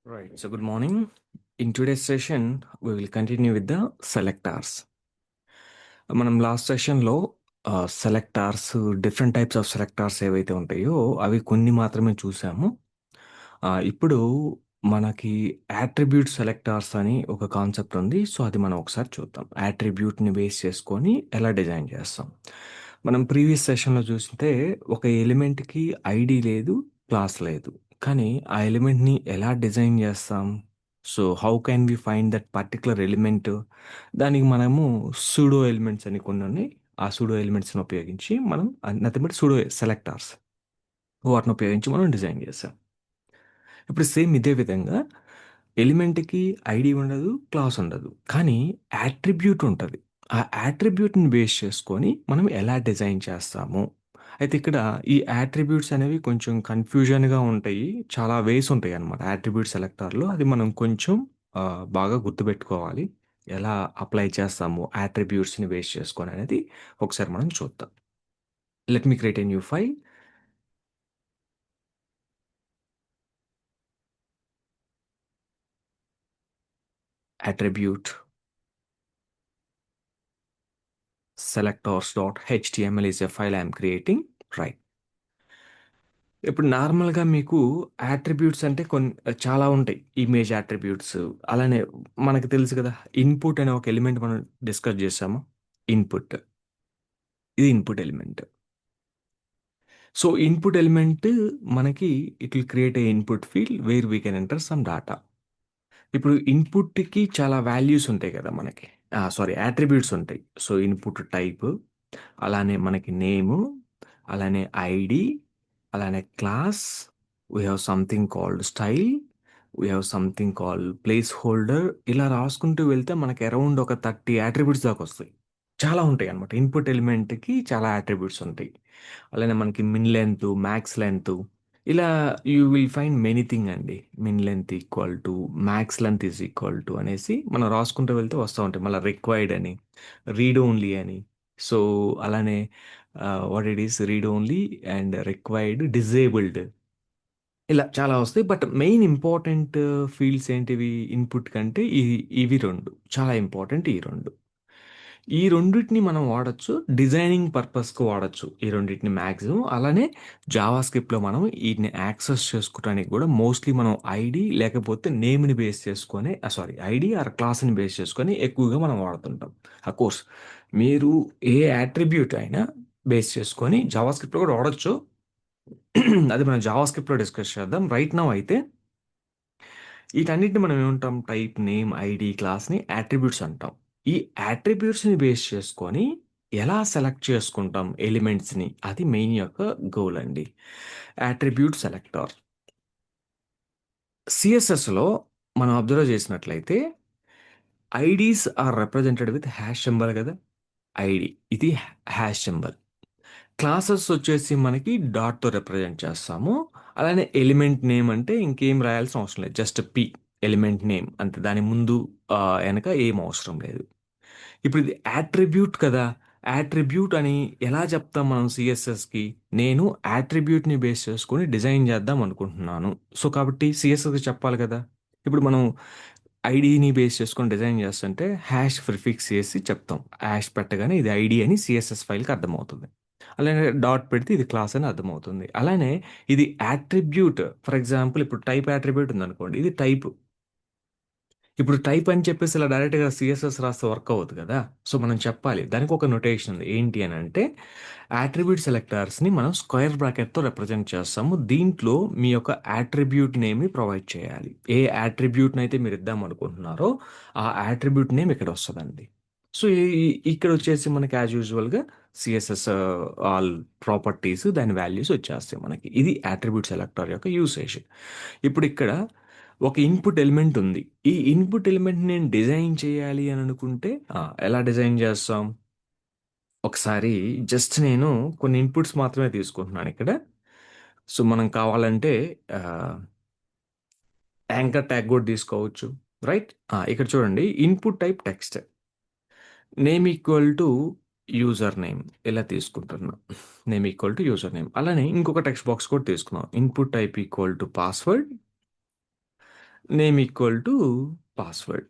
Right. So, good morning. In today's session, we will continue with the selectors. మనం last సెషన్లో సెలెక్టార్స్ different types of సెలెక్టార్స్ ఏవైతే ఉంటాయో అవి కొన్ని మాత్రమే చూసాము. ఇప్పుడు మనకి యాట్రిబ్యూట్ సెలెక్టార్స్ అని ఒక కాన్సెప్ట్ ఉంది. సో అది మనం ఒకసారి చూద్దాం. యాట్రిబ్యూట్ని బేస్ చేసుకొని ఎలా డిజైన్ చేస్తాం. మనం ప్రీవియస్ సెషన్లో చూస్తే ఒక ఎలిమెంట్కి ఐడి లేదు, క్లాస్ లేదు. కానీ ఆ ఎలిమెంట్ని ఎలా డిజైన్ చేస్తాం? So how can we find that particular element? దానికి మనము సూడో ఎలిమెంట్స్ అని కొన్ని ఉన్నాయి. ఆ సూడో ఎలిమెంట్స్ని ఉపయోగించి మనం నథింగ్ బట్ సూడో సెలెక్టార్స్ వాటిని ఉపయోగించి మనం డిజైన్ చేస్తాం. ఇప్పుడు సేమ్ ఇదే విధంగా ఎలిమెంట్‌కి ఐడీ ఉండదు, క్లాస్ ఉండదు. కానీ యాట్రిబ్యూట్ ఉంటది. ఆ యాట్రిబ్యూట్‌ని బేస్ చేసుకొని మనం ఎలా డిజైన్ చేస్తాము. అయితే ఇక్కడ ఈ యాట్రిబ్యూట్స్ అనేవి కొంచెం కన్‌ఫ్యూజన్‌గా ఉంటాయి. చాలా వేస్ ఉంటాయన్నమాట యాట్రిబ్యూట్ సెలెక్టర్‌లో. అది మనం కొంచెం బాగా గుర్తుపెట్టుకోవాలి. ఎలా అప్లై చేస్తాము యాట్రిబ్యూట్స్‌ని బేస్ చేసుకొని అనేది ఒకసారి మనం చూద్దాం. Let me create a new file. Attribute selectors.html is a file I am creating. Right. ఇప్పుడు నార్మల్‌గా మీకు యాట్రిబ్యూట్స్ అంటే చాలా ఉంటాయి. ఇమేజ్ యాట్రిబ్యూట్స్ అలానే మనకు తెలుసు కదా! ఇన్‌పుట్ అనే ఒక ఎలిమెంట్ మనం డిస్కస్ చేసాము. ఇన్‌పుట్. ఇది input element. So, input element మనకి it will create a input field where we can enter some data. ఇప్పుడు ఇన్‌పుట్‌కి చాలా వాల్యూస్ ఉంటాయి కదా మనకి. సారీ యాట్రిబ్యూట్స్ ఉంటాయి. సో, ఇన్‌పుట్ టైప్, అలానే మనకి నేము, అలానే ఐడీ, అలానే class, we have something called style, we have something called placeholder. ఇలా రాసుకుంటూ వెళ్తే మనకి అరౌండ్ ఒక 30 యాట్రిబ్యూట్స్ దాకొస్తాయి. చాలా ఉంటాయన్నమాట. ఇన్‌పుట్ ఎలిమెంట్‌కి చాలా యాట్రిబ్యూట్స్ ఉంటాయి. అలానే మనకి మిన్ లెంత్, మాక్స్ లెంత్ ఇలా you will find many thing అండి. Min length equal to, max length is equal to అనేసి మనం రాసుకుంటూ వెళ్తే వస్తా ఉంటాయి. మళ్ళా రిక్వైర్డ్ అని, రీడ్ ఓన్లీ అని. సో, అలానే what it is read only and required, disabled ఇలా చాలా వస్తాయి. బట్ మెయిన్ ఇంపార్టెంట్ ఫీల్డ్స్ ఏంటివి ఇన్‌పుట్ కంటే ఇవి 2 చాలా ఇంపార్టెంట్ ఈ 2. ఈ రెండిటిని మనం వాడొచ్చు. డిజైనింగ్ పర్పస్‌కి వాడొచ్చు. ఈ రెండిటిని మాక్సిమం. అలానే జావా స్క్రిప్ట్‌లో మనం ఈటిని యాక్సెస్ చేసుకోవడానికి కూడా మోస్ట్‌లీ మనం ఐడీ లేకపోతే నేమ్‌ని బేస్ చేసుకొని ఐడీ ఆర్ క్లాస్‌ని బేస్ చేసుకొని ఎక్కువగా మనం వాడుతుంటాం. అఫ్‌కోర్స్ మీరు ఏ యాట్రిబ్యూట్ అయినా బేస్ చేసుకొని జావా స్క్రిప్ట్‌లో కూడా వాడొచ్చు. అది మనం జావా స్క్రిప్ట్‌లో డిస్కస్ చేద్దాం. రైట్ నౌ అయితే వీటన్నిటిని మనం ఏమంటాం? టైప్, నేమ్, ఐడీ, క్లాస్‌ని యాట్రిబ్యూట్స్ అంటాం. ఈ యాట్రిబ్యూట్స్‌ని బేస్ చేసుకొని ఎలా సెలెక్ట్ చేసుకుంటాం ఎలిమెంట్స్‌ని? అది మెయిన్ యొక్క గోల్ అండి. Attribute selector. సీఎస్ఎస్‌లో మనం అబ్జర్వ్ చేసినట్లయితే IDs are represented with hash symbol కదా! ఐడీ ఇది హాష్ సింబల్. క్లాసెస్ వచ్చేసి మనకి డాట్‌తో రిప్రజెంట్ చేస్తాము. అలానే ఎలిమెంట్ నేమ్ అంటే ఇంకేం రాయాల్సిన అవసరం లేదు. జస్ట్ పి ఎలిమెంట్ నేమ్ అంతే. దాని ముందు ఎనక ఏం అవసరం లేదు. ఇప్పుడు ఇది యాట్రిబ్యూట్ కదా! యాట్రిబ్యూట్ అని ఎలా చెప్తాం మనం సీఎస్ఎస్‌కి? నేను యాట్రిబ్యూట్‌ని బేస్ చేసుకొని డిజైన్ చేద్దాం అనుకుంటున్నాను. సో, కాబట్టి సీఎస్ఎస్‌కి చెప్పాలి కదా! ఇప్పుడు మనం ఐడీని బేస్ చేసుకొని డిజైన్ చేస్తుంటే హాష్ ప్రిఫిక్స్ చేసి చెప్తాం. హాష్ పెట్టగానే ఇది ఐడీ అని సీఎస్ఎస్ ఫైల్‌కి అర్థమవుతుంది. అలానే డాట్ పెడితే ఇది క్లాస్ అని అర్థమవుతుంది. అలానే ఇది యాట్రిబ్యూట్ ఫర్ ఎగ్జాంపుల్ ఇప్పుడు టైప్ యాట్రిబ్యూట్ ఉందనుకోండి. ఇది టైప్. ఇప్పుడు టైప్ అని చెప్పేసి ఇలా డైరెక్ట్‌గా సీఎస్ఎస్ రాస్తే వర్క్ అవ్వదు కదా! సో, మనం చెప్పాలి. దానికి ఒక నొటేషన్ ఉంది. ఏంటి అనంటే యాట్రిబ్యూట్ సెలెక్టర్స్‌ని మనం స్క్వేర్ బ్రాకెట్‌తో రిప్రజెంట్ చేస్తాము. దీంట్లో మీ యొక్క యాట్రిబ్యూట్ నేమ్‌ని ప్రొవైడ్ చేయాలి. ఏ యాట్రిబ్యూట్‌నైతే మీరు ఇద్దామనుకుంటున్నారో ఆ యాట్రిబ్యూట్ నేమ్ ఇక్కడ వస్తదండి. సో, ఇక్కడొచ్చేసి మనకి యాజ్ యూజువల్‌గా సీఎస్ఎస్ ఆల్ ప్రాపర్టీస్ దాని వాల్యూస్ వచ్చేస్తాయి మనకి. ఇది యాట్రిబ్యూట్ సెలెక్టర్ యొక్క యూసేజ్. ఇప్పుడిక్కడ ఒక ఇన్‌పుట్ ఎలిమెంట్ ఉంది. ఈ ఇన్‌పుట్ ఎలిమెంట్ నేను డిజైన్ చేయాలి అని అనుకుంటే ఎలా డిజైన్ చేస్తాం? ఒకసారి జస్ట్ నేను కొన్ని ఇన్‌పుట్స్ మాత్రమే తీసుకుంటున్నాను ఇక్కడ. సో, మనం కావాలంటే ఆహ్, యాంకర్ ట్యాగ్ కూడా తీసుకోవచ్చు. రైట్? ఇక్కడ చూడండి input type text. Name equal to user name ఇలా తీసుకుంటున్నా. Name equal to user name. అలానే ఇంకొక టెక్స్ట్ బాక్స్ కూడా తీసుకున్నాం. Input type equal to password. Name equal to password.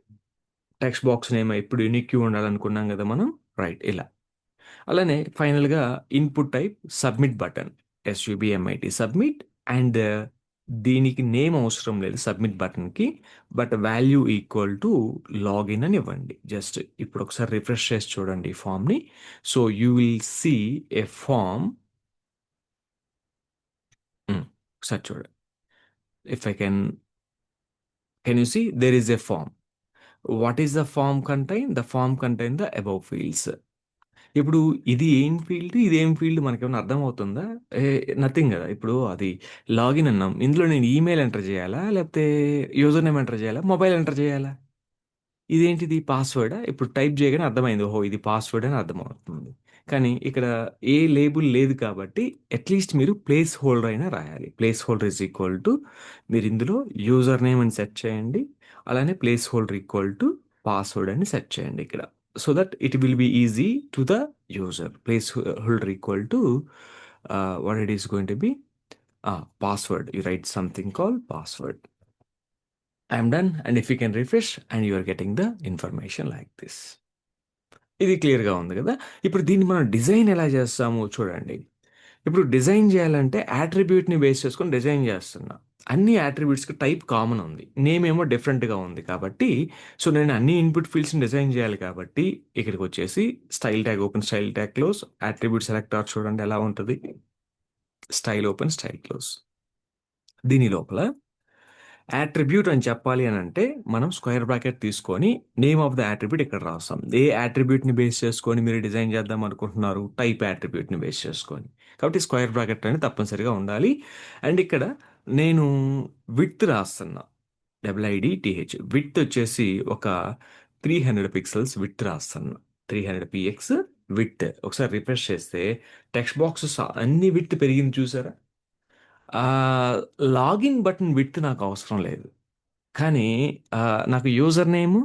Text box name ఇప్పుడు యూనిక్ ఉండాలనుకున్నాం కదా మనం. రైట్ ఇలా. అలానే ఫైనల్గా input type submit button, S U B M I T submit. And దీనికి నేమ్ అవసరం లేదు సబ్మిట్ బటన్కి, but value equal to login అని ఇవ్వండి. జస్ట్ ఇప్పుడు ఒకసారి రిఫ్రెష్ చేసి చూడండి ఈ ఫామ్ని. So you will see a form. ఒకసారి చూడండి. If I can you see there is a form. What is the form contain? The form contain the above fields. ఇప్పుడు ఇది ఏం ఫీల్డ్, ఇదేం ఫీల్డ్ మనకేమైనా అర్థమవుతుందా? నథింగ్ కదా. ఇప్పుడు అది లాగిన్ అన్నాం. ఇందులో నేను ఈమెయిల్ ఎంటర్ చేయాలా? లేకపోతే యూజర్ నేమ్ ఎంటర్ చేయాలా? మొబైల్ ఎంటర్ చేయాలా? ఇదేంటిది పాస్వర్డా? ఇప్పుడు టైప్ చేయగానే అర్థమైంది. ఓహో! ఇది పాస్వర్డ్ అని అర్థమవుతుంది. కానీ ఇక్కడ ఏ లేబుల్ లేదు కాబట్టి అట్‌లీస్ట్ మీరు ప్లేస్ హోల్డర్ అయినా రాయాలి. Place holder is equal to మీరు ఇందులో యూజర్ నేమ్ అని సెట్ చేయండి. అలానే place holder equal to password అని సెట్ చేయండి ఇక్కడ. So that it will be easy to the user. Place holder equal to what it is going to B password. You write something called password. I am done. And if you can refresh and you are getting the information like this. ఇది క్లియర్‌గా ఉంది గదా! ఇప్పుడు దీన్ని మనం design ఎలా చేస్తామో చూడండి. ఇప్పుడు డిజైన్ చేయాలంటే యాట్రిబ్యూట్‌ని బేస్ చేసుకొని డిజైన్ చేస్తున్నా. అన్ని యాట్రిబ్యూట్స్‌కి టైప్ కామన్ ఉంది. నేమ్ ఏమో డిఫరెంట్‌గా ఉంది కాబట్టి, సో నేను అన్ని ఇన్‌పుట్ ఫీల్డ్స్‌ని డిజైన్ చేయాలి కాబట్టి, ఇక్కడికొచ్చేసి style tag open, style tag close, attribute selector చూడండి ఎలా ఉంటది. Style open, style close. దీని లోపల యాట్రిబ్యూట్ అని చెప్పాలి అని అంటే మనం స్క్వేర్ బ్రాకెట్ తీసుకొని నేమ్ ఆఫ్ ద యాట్రిబ్యూట్ ఇక్కడ రాస్తాం. ఏ యాట్రిబ్యూట్ని బేస్ చేసుకొని మీరు డిజైన్ చేద్దాం అనుకుంటున్నారు? టైప్ యాట్రిబ్యూట్ని బేస్ చేసుకొని. కాబట్టి స్క్వేర్ బ్రాకెట్ అనేది తప్పనిసరిగా ఉండాలి. అండ్ ఇక్కడ నేను విడ్త్ రాస్తున్నా. డబ్ల్యూఐడిటిహెచ్ విడ్త్ వచ్చేసి ఒక 300 పిక్సెల్స్ విడ్త్ రాస్తున్నా. 300 పిఎక్స్ విడ్త్. ఒకసారి రిఫ్రెష్ చేస్తే టెక్స్ట్ బాక్సెస్ అన్ని విడ్త్ పెరిగింది చూసారా? లాగిన్ బటన్ విడ్త్ నాకు అవసరం లేదు. కానీ నాకు user name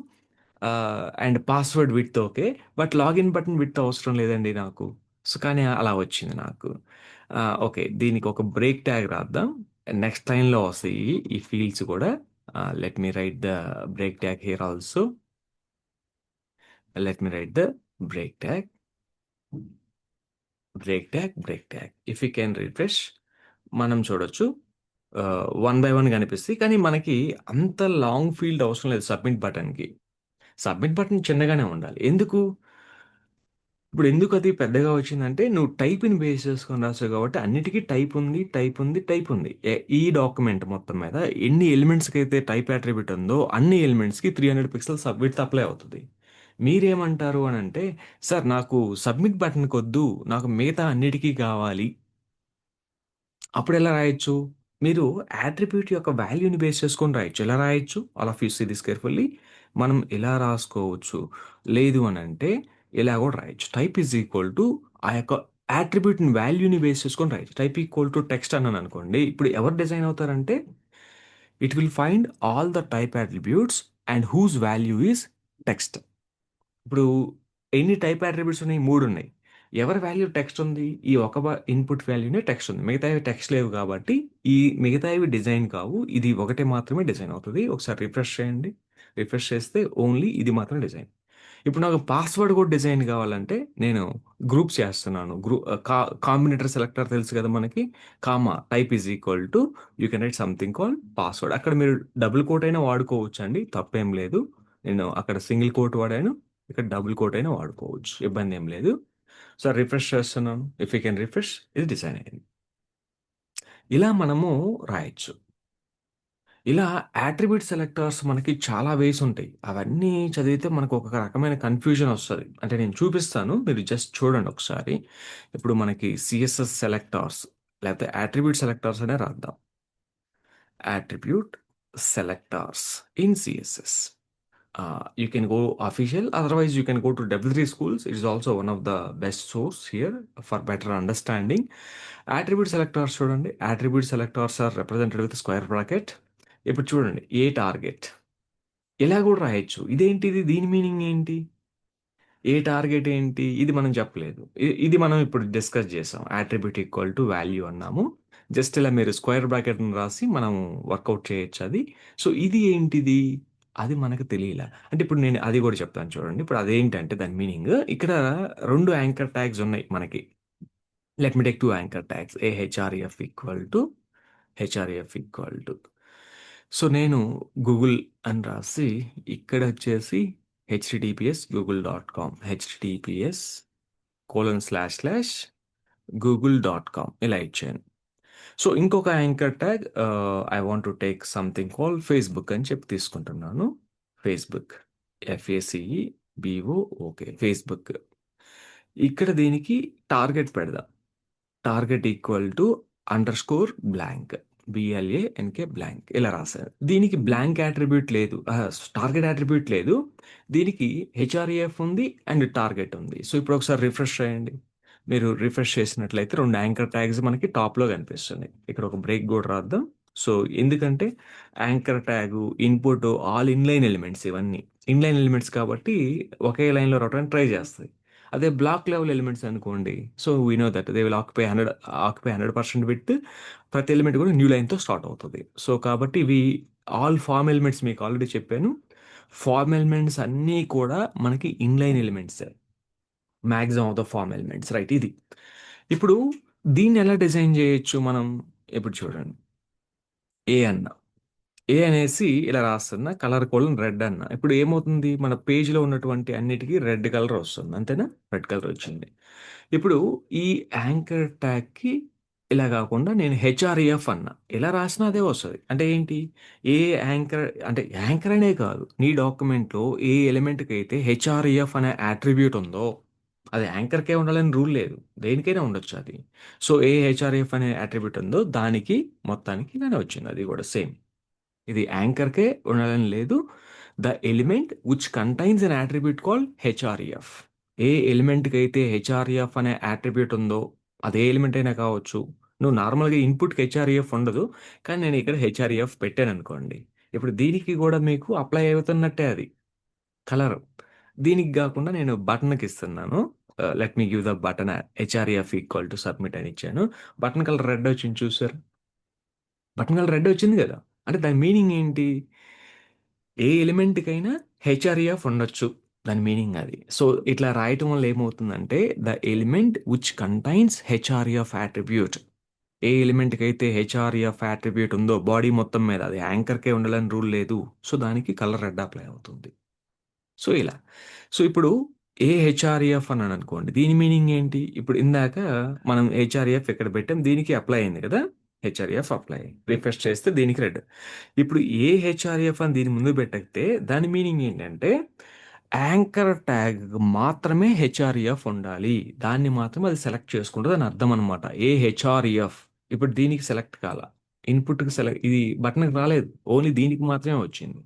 and password width okay. But login button width అవసరం లేదండి నాకు. సో, కానీ అలా వచ్చింది నాకు. ఓకే. దీనికి ఒక బ్రేక్ ట్యాగ్ రాద్దాం. నెక్స్ట్ లైన్‌లో వస్తాయి ఈ ఫీల్డ్స్ కూడా. Let me right the break tag here also. Let me right the break tag. Break tag. If you can refresh మనం చూడొచ్చు. వన్ బై వన్ కనిపిస్తాయి. కానీ మనకి అంత లాంగ్ ఫీల్డ్ అవసరం లేదు సబ్మిట్ బటన్‌కి. సబ్మిట్ బటన్ చిన్నగానే ఉండాలి. ఎందుకు? ఇప్పుడు ఎందుకు అది పెద్దగా వచ్చిందంటే నువ్వు టైప్‌ని బేస్ చేసుకొని రాసావు కాబట్టి అన్నిటికి టైప్ ఉంది, టైప్ ఉంది, టైప్ ఉంది. ఈ డాక్యుమెంట్ మొత్తం మీద ఎన్ని ఎలిమెంట్స్‌కైతే టైప్ అట్రిబ్యూట్ ఉందో అన్ని ఎలిమెంట్స్‌కి 300 పిక్సెల్స్ సబ్మిట్ అప్లై అవుతది. మీరేమంటారు అనంటే, "సార్ నాకు సబ్మిట్ బటన్‌కొద్దు. నాకు మిగతా అన్నిటికి కావాలి." అప్పుడెలా రాయొచ్చు? మీరు యాట్రిబ్యూట్ యొక్క వాల్యూని బేస్ చేసుకొని రాయొచ్చు. ఎలా రాయొచ్చు? All of you see this carefully. మనం ఇలా రాసుకోవచ్చు. లేదు అనంటే ఇలా గూడా రాయొచ్చు. టైప్ ఈజ్ ఈక్వల్ టు ఆ యొక్క యాట్రిబ్యూట్‌ని వాల్యూని బేస్ చేసుకొని రాయొచ్చు. టైప్ ఈక్వల్ టు టెక్స్ట్ అన్నాననుకోండి. ఇప్పుడు ఎవరు డిజైన్ అవుతారంటే, it will find all the type attributes and whose value is text. ఇప్పుడు ఎన్ని టైప్ అట్రిబ్యూట్స్ ఉన్నాయి? 3 ఉన్నాయి. ఎవరి వాల్యూ టెక్స్ట్ ఉంది? ఈ ఒక ఇన్‌పుట్ వాల్యూనే టెక్స్ట్ ఉంది. మిగతావి టెక్స్ట్ లేవు కాబట్టి, ఈ మిగతావి డిజైన్ కావు. ఇది ఒకటే మాత్రమే డిజైన్ అవుతది. ఒకసారి రిఫ్రెష్ చేయండి. రిఫ్రెష్ చేస్తే ఓన్లీ ఇది మాత్రం డిజైన్. ఇప్పుడు నాకు పాస్వర్డ్ కూడా డిజైన్ కావాలంటే, నేను గ్రూప్స్ చేస్తున్నాను. కాంబినేటర్ సెలెక్టర్ తెలుసు కదా మనకి. Comma type is equal to you can write something called password. అక్కడ మీరు డబుల్ కోట్ అయినా వాడుకోవచ్చండి. తప్పేం లేదు. నేను అక్కడ సింగిల్ కోట్ వాడాను. ఇక్కడ డబుల్ కోట్ అయినా వాడుకోవచ్చు. ఇబ్బందేం లేదు. సో, రిఫ్రెష్ చేస్తున్నాను. ఇఫ్ యూ కెన్ రిఫ్రెష్ ఇది డిజైన్ అయింది. ఇలా మనము రాయొచ్చు. ఇలా యాట్రిబ్యూట్ సెలెక్టర్స్ మనకి చాలా వేస్ ఉంటాయి. అవన్నీ చదివితే మనకు ఒక రకమైన కన్‌ఫ్యూజన్ ఒస్తది. అంటే నేను చూపిస్తాను. మీరు జస్ట్ చూడండి ఒకసారి. ఇప్పుడు మనకి సీఎస్ఎస్ సెలెక్టర్స్ లేకపోతే యాట్రిబ్యూట్ సెలెక్టర్స్ అనే రాద్దాం. Attribute selectors in CSS. You can go official, otherwise you can go to W3 Schools. It is also one of the best source here for better understanding. Attribute selectors చూడండి. Attribute selectors are represented with square bracket. ఇప్పుడు చూడండి ఏ target ఇలా కూడా రాయొచ్చు. ఇదేంటిది? దీని meaning ఏంటి? ఏ target ఏంటి? ఇది మనం చెప్పలేదు. ఇది మనం ఇప్పుడు డిస్కస్ చేసాం. అట్రిబ్యూట్ ఈక్వల్ టు వాల్యూ అన్నాము. జస్ట్ ఇలా మీరు స్క్వేర్ బ్రాకెట్ని రాసి మనం వర్కౌట్ చేయొచ్చు అది. సో ఇది ఏంటిది, అది మనకు తెలియలా. అంటే ఇప్పుడు నేను అది కూడా చెప్తాను చూడండి. ఇప్పుడు అదేంటంటే దాని మీనింగ్ ఇక్కడ రెండు యాంకర్ ట్యాగ్స్ ఉన్నాయి మనకి. Let me take two anchor tags A HRF equal to HRF equal to. So నేను గూగుల్ అని రాసి ఇక్కడ వచ్చేసి హెచ్టిటిపిఎస్ గూగుల్.com హెచ్టిటిపిఎస్ :// ఇలా ఇచ్చాను. సో ఇంకొక anchor tag I want to take something call Facebook అని చెప్పి తీసుకుంటున్నాను. Facebook FACEBOOK Facebook. ఇక్కడ దీనికి టార్గెట్ పెడదాం. Target equal to _blank BLANK ఇలా రాశారు. దీనికి బ్లాంక్ యాట్రిబ్యూట్ లేదు, టార్గెట్ యాట్రిబ్యూట్ లేదు. దీనికి హెచ్ఆర్ఏఎఫ్ ఉంది అండ్ టార్గెట్ ఉంది. సో ఇప్పుడు ఒకసారి రిఫ్రెష్ చేయండి. మీరు రిఫ్రెష్ చేసినట్లయితే రెండు యాంకర్ ట్యాగ్స్ మనకి టాప్లో కనిపిస్తున్నాయి. ఇక్కడ ఒక బ్రేక్ కూడా రాద్దాం. సో ఎందుకంటే anchor tag input all inline elements, ఇవన్నీ ఇన్లైన్ ఎలిమెంట్స్ కాబట్టి ఒకే లైన్లో రావడానికి ట్రై చేస్తాయి. అదే బ్లాక్ లెవెల్ ఎలిమెంట్స్ అనుకోండి, so we know that they will occupy 100% width. ప్రతి ఎలిమెంట్ కూడా న్యూ లైన్తో స్టార్ట్ అవుతుంది. సో కాబట్టి ఇవి ఆల్ ఫార్మ్ ఎలిమెంట్స్ మీకు ఆల్రెడీ చెప్పాను. ఫార్మ్ ఎలిమెంట్స్ అన్నీ కూడా మనకి inline elements, maximum of the form elements, right. ఇది ఇప్పుడు దీన్ని ఎలా డిజైన్ చేయొచ్చు మనం. ఇప్పుడు చూడండి, ఏ అన్న ఏ అనేసి ఇలా రాస్తున్నా, కలర్ కోడ్ రెడ్ అన్న. ఇప్పుడు ఏమవుతుంది, మన పేజ్లో ఉన్నటువంటి అన్నిటికీ రెడ్ కలర్ వస్తుంది, అంతేనా. రెడ్ కలర్ వచ్చింది. ఇప్పుడు ఈ యాంకర్ ట్యాగ్కి ఇలా కాకుండా నేను హెచ్ఆర్ఈఎఫ్ అన్న, ఇలా రాసినా అదే వస్తుంది. అంటే ఏంటి, ఏ యాంకర్ అంటే యాంకర్ అనే కాదు, నీ డాక్యుమెంట్లో ఏ ఎలిమెంట్కి అయితే హెచ్ఆర్ఈఎఫ్ అనే యాట్రిబ్యూట్ ఉందో, అది యాంకర్కే ఉండాలని రూల్ లేదు, దేనికైనా ఉండొచ్చు అది. సో ఏ హెచ్ఆర్ఈఎఫ్ అనే యాట్రిబ్యూట్ ఉందో దానికి మొత్తానికి ఇలానే వచ్చింది. అది కూడా సేమ్, ఇది యాంకర్కే ఉండాలని లేదు. The element which contains an attribute called HREF. ఏ ఎలిమెంట్కి అయితే హెచ్ఆర్ఈఎఫ్ అనే యాట్రిబ్యూట్ ఉందో, అదే ఎలిమెంట్ అయినా కావచ్చు. నువ్వు నార్మల్గా ఇన్పుట్కి హెచ్ఆర్ఈఎఫ్ ఉండదు, కానీ నేను ఇక్కడ హెచ్ఆర్ఈఎఫ్ పెట్టాను అనుకోండి, ఇప్పుడు దీనికి కూడా మీకు అప్లై అవుతున్నట్టే అది కలర్. దీనికి కాకుండా నేను బటన్కి ఇస్తున్నాను. Let me give the button href equal to submit అని ఇచ్చాను. బటన్ కలర్ రెడ్ వచ్చింది చూసారు. బటన్ కలర్ రెడ్ వచ్చింది కదా. అంటే దాని మీనింగ్ ఏంటి, ఏ ఎలిమెంట్కైనా హెచ్ఆర్ఈఎఫ్ ఉండొచ్చు, దాని మీనింగ్ అది. సో ఇట్లా రాయటం వల్ల ఏమవుతుందంటే the element which contains HREF attribute. ఏ ఎలిమెంట్కి అయితే హెచ్ఆర్ఈఎఫ్ యాట్రిబ్యూట్ ఉందో బాడీ మొత్తం మీద, అది యాంకర్కే ఉండాలని రూల్ లేదు, సో దానికి కలర్ రెడ్ అప్లై అవుతుంది. సో ఇలా. సో ఇప్పుడు ఏ హెచ్ఆర్ఈఎఫ్ అన్నాను అనుకోండి, దీని మీనింగ్ ఏంటి, ఇప్పుడు ఇందాక మనం హెచ్ఆర్ఈఎఫ్ ఎక్కడ పెట్టాం, దీనికి అప్లై అయింది కదా, హెచ్ఆర్ఈఎఫ్ అప్లై రిఫ్రెష్ చేస్తే దీనికి రెడ్. ఇప్పుడు ఏ హెచ్ఆర్ఈఎఫ్ అని దీని ముందు పెట్టితే దాని మీనింగ్ ఏంటంటే యాంకర్ ట్యాగ్ మాత్రమే హెచ్ఆర్ఈఎఫ్ ఉండాలి, దాన్ని మాత్రమే అది సెలెక్ట్ చేసుకుంటుంది అని అర్థం అనమాట. ఏ హెచ్ఆర్ఈఎఫ్ ఇప్పుడు దీనికి సెలెక్ట్ కాల, ఇన్పుట్కి సెలెక్ట్, ఇది బటన్కి రాలేదు, ఓన్లీ దీనికి మాత్రమే వచ్చింది.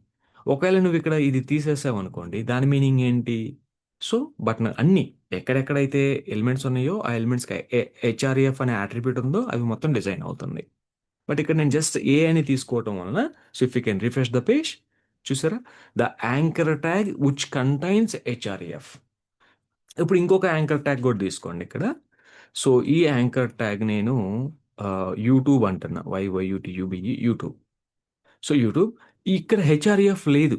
ఒకవేళ నువ్వు ఇక్కడ ఇది తీసేసావు అనుకోండి, దాని మీనింగ్ ఏంటి, సో బటన్ అన్ని ఎక్కడెక్కడైతే ఎలిమెంట్స్ ఉన్నాయో ఆ ఎలిమెంట్స్కి హెచ్ఆర్ఈఎఫ్ అనే యాట్రిబ్యూట్ ఉందో అవి మొత్తం డిజైన్ అవుతుంది. బట్ ఇక్కడ నేను జస్ట్ ఏ అని తీసుకోవటం వలన, so if you can refresh the page, చూసారా, the anchor tag which contains HREF. ఇప్పుడు ఇంకొక యాంకర్ ట్యాగ్ కూడా తీసుకోండి ఇక్కడ. సో ఈ యాంకర్ ట్యాగ్ నేను యూట్యూబ్ అంటున్నా, YYUTUBE యూట్యూబ్. సో యూట్యూబ్, ఇక్కడ హెచ్ఆర్ఈఎఫ్ లేదు,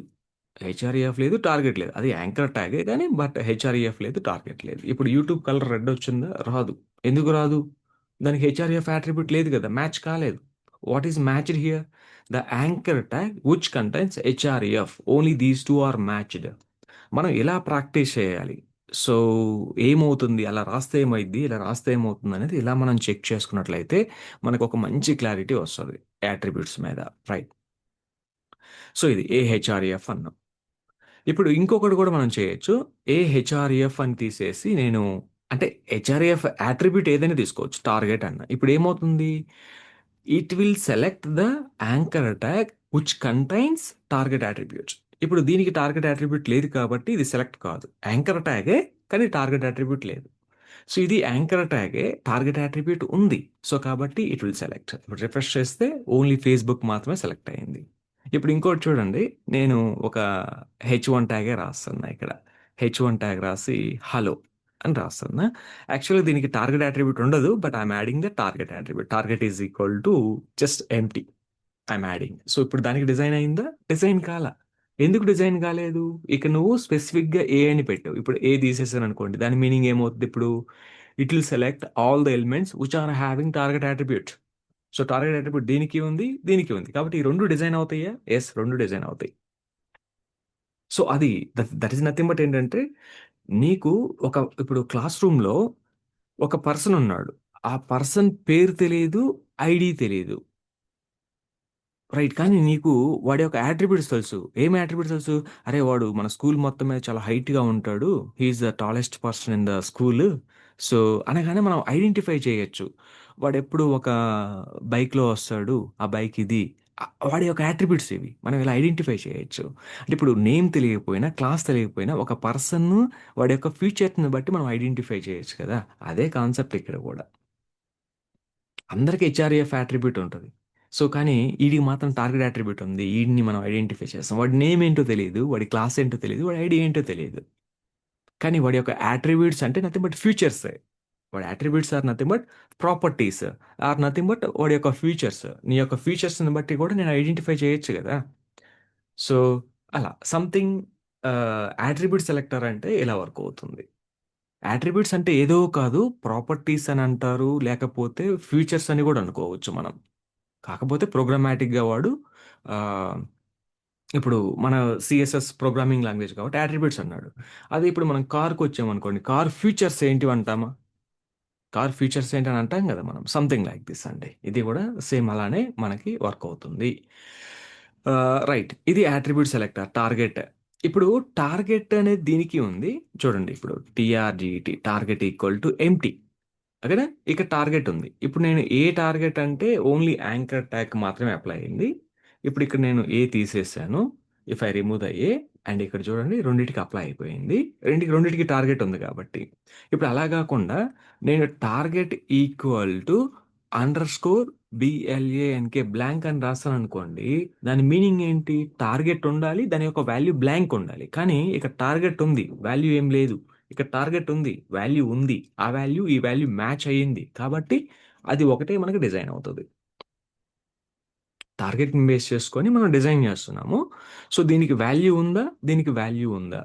హెచ్ఆర్ఈఎఫ్ లేదు, టార్గెట్ లేదు, అది యాంకర్ ట్యాగే కానీ బట్ హెచ్ఆర్ఈఎఫ్ లేదు, టార్గెట్ లేదు. ఇప్పుడు యూట్యూబ్ కలర్ రెడ్ వచ్చిందా, రాదు. ఎందుకు రాదు, దానికి హెచ్ఆర్ఈఎఫ్ యాట్రిబ్యూట్ లేదు కదా, మ్యాచ్ కాలేదు. What is matched here, the anchor tag which contains HREF, only these two are matched. మనం ఇలా ప్రాక్టీస్ చేయాలి. సో ఏమవుతుంది, అలా రాస్తే ఏమైంది, ఇలా రాస్తే ఏమవుతుంది అనేది ఇలా మనం చెక్ చేసుకున్నట్లయితే మనకు ఒక మంచి క్లారిటీ వస్తుంది యాట్రిబ్యూట్స్ మీద, రైట్. సో ఇది ఏహెచ్ఆర్ఈఎఫ్ అన్నాం. ఇప్పుడు ఇంకొకటి కూడా మనం చేయొచ్చు. ఏహెచ్ఆర్ఈఎఫ్ అని తీసేసి నేను, అంటే హెచ్ఆర్ఈఎఫ్ యాట్రిబ్యూట్ ఏదైనా తీసుకోవచ్చు, టార్గెట్ అన్న. ఇప్పుడు ఏమవుతుంది, it will select the anchor tag which contains target attributes. ఇప్పుడు దీనికి టార్గెట్ యాట్రిబ్యూట్ లేదు కాబట్టి ఇది సెలెక్ట్ కాదు, యాంకర్ ట్యాగే కానీ టార్గెట్ యాట్రిబ్యూట్ లేదు. సో ఇది యాంకర్ ట్యాగే, టార్గెట్ యాట్రిబ్యూట్ ఉంది, సో కాబట్టి ఇట్ విల్ సెలెక్ట్. ఇప్పుడు రిఫ్రెష్ చేస్తే ఓన్లీ ఫేస్బుక్ మాత్రమే సెలెక్ట్ అయింది. ఇప్పుడు ఇంకోటి చూడండి, నేను ఒక H1 ట్యాగే రాస్తున్నా ఇక్కడ. H1 ట్యాగ్ రాసి హలో. అని రాస్తున్నా. యాక్చువల్‌గా దీనికి టార్గెట్ అట్రిబ్యూట్ ఉండదు. But I'm adding the target attribute. Target is equal to just empty. I'm adding. So, ఇప్పుడు దానికి డిజైన్ అయిందా? డిజైన్ కాలా. ఎందుకు డిజైన్ కాలేదు? ఇక నువ్వు స్పెసిఫిక్‌గా ఏ అని పెట్టావు. ఇప్పుడు ఏ తీసేసాననుకోండి. దాని మీనింగ్ ఏమవుద్ది ఇప్పుడు? It will select all the elements which are having target attribute. So, target attribute దీనికి ఉంది, దీనికి ఉంది. కాబట్టి ఈ 2 డిజైన్ అవుతాయా? యెస్, 2 డిజైన్ అవుతాయి. సో, అది దట్ ఈస్ నథింగ్ బట్ ఏంటంటే, నీకు ఒక ఇప్పుడు క్లాస్ రూమ్‌లో ఒక పర్సన్ ఉన్నాడు. ఆ పర్సన్ పేరు తెలీదు, ఐడీ తెలీదు. రైట్. కానీ నీకు వాడి యొక్క అట్రిబ్యూట్స్ తెలుసు. ఏమి అట్రిబ్యూట్స్ తెలుసు? అరే! వాడు మన స్కూల్ మొత్తం మీద చాలా హైట్‌గా ఉంటాడు. He is the tallest person in the school. So, అనగానే మనం ఐడెంటిఫై చేయొచ్చు. వాడెప్పుడు ఒక బైక్‌లో వస్తాడు. ఆ బైక్ ఇది. వాడి యొక్క అట్రిబ్యూట్స్ ఇవి. మనం ఇలా ఐడెంటిఫై చేయొచ్చు. అంటే ఇప్పుడు నేమ్ తెలియకపోయినా, క్లాస్ తెలియకపోయినా ఒక పర్సన్‌ను వాడి యొక్క ఫీచర్స్‌ని బట్టి మనం ఐడెంటిఫై చేయొచ్చు కదా! అదే కాన్సెప్ట్ ఇక్కడ కూడా. అందరికి హెచ్ఆర్ఏఎఫ్ అట్రిబ్యూట్ ఉంటది. సో, కానీ ఈడికి మాత్రం టార్గెట్ అట్రిబ్యూట్ ఉంది. ఈడిని మనం ఐడెంటిఫై చేస్తాం. వాడి నేమ్ ఏంటో తెలీదు. వాడి క్లాస్ ఏంటో తెలీదు. వాడి ఐడీ ఏంటో తెలీదు. కానీ వాడి యొక్క అట్రిబ్యూట్స్ అంటే నథింగ్ బట్ ఫ్యూచర్సే. వాడి attributes are nothing but properties. Are nothing but వాడి యొక్క ఫీచర్స్. నీ యొక్క ఫీచర్స్‌ని బట్టి కూడా నేను ఐడెంటిఫై చేయొచ్చు గదా! సో, అలా సంథింగ్ అట్రిబ్యూట్ సెలెక్టర్ అంటే ఇలా వర్క్ అవుతుంది. అట్రిబ్యూట్స్ అంటే ఏదో కాదు. ప్రాపర్టీస్ అని అంటారు. లేకపోతే ఫీచర్స్ అని గూడా అనుకోవచ్చు మనం. కాకపోతే ప్రోగ్రామాటిక్‌గా వాడు ఆహ్, ఇప్పుడు మన సీఎస్ఎస్ ప్రోగ్రామింగ్ లాంగ్వేజ్ కాబట్టి అట్రిబ్యూట్స్ అన్నాడు. అదే ఇప్పుడు మనం కార్‌కొచ్చామనుకోండి. కార్ ఫీచర్స్ ఏంటివి అంటామా? కార్ ఫీచర్స్ ఏంటని అంటాం గదా మనం. సంథింగ్ లైక్ దిస్ అండి. ఇది గూడా సేమ్ అలానే మనకి వర్క్ అవుతుంది. రైట్. ఇది అట్రిబ్యూట్ సెలెక్టర్ టార్గెట్. ఇప్పుడు టార్గెట్ అనేది దీనికి ఉంది. చూడండి ఇప్పుడు టీఆర్‌జీటీ టార్గెట్ ఈక్వల్ టు ఎంప్టీ. ఓకేనా? ఇక టార్గెట్ ఉంది. ఇప్పుడు నేను ఏ టార్గెట్ అంటే ఓన్లీ యాంకర్ ట్యాగ్ మాత్రమే అప్లై అయింది. ఇప్పుడు ఇక్కడ నేను ఏ తీసేసాను. If I remove the A and ఇక్కడ చూడండి రెండిటికి అప్లై అయిపోయింది. రెండిటికి టార్గెట్ ఉంది కాబట్టి. ఇప్పుడు అలా గాకుండా నేను target equal to underscore BLANK blank అని రాసాననుకోండి. దాని మీనింగ్ ఏంటి? టార్గెట్ ఉండాలి. దాని యొక్క వాల్యూ బ్లాంక్ ఉండాలి. కానీ ఇక్కడ టార్గెట్ ఉంది. వాల్యూ ఏం లేదు. ఇక్కడ టార్గెట్ ఉంది. వాల్యూ ఉంది. ఆ వాల్యూ, ఈ వాల్యూ మ్యాచ్ అయ్యింది. కాబట్టి అది ఒకటే మనకు డిజైన్ అవుతది. టార్గెట్‌ని బేస్ చేసుకొని మనం డిజైన్ జేస్తున్నాము. సో, దీనికి వాల్యూ ఉందా? దీనికి వాల్యూ ఉందా?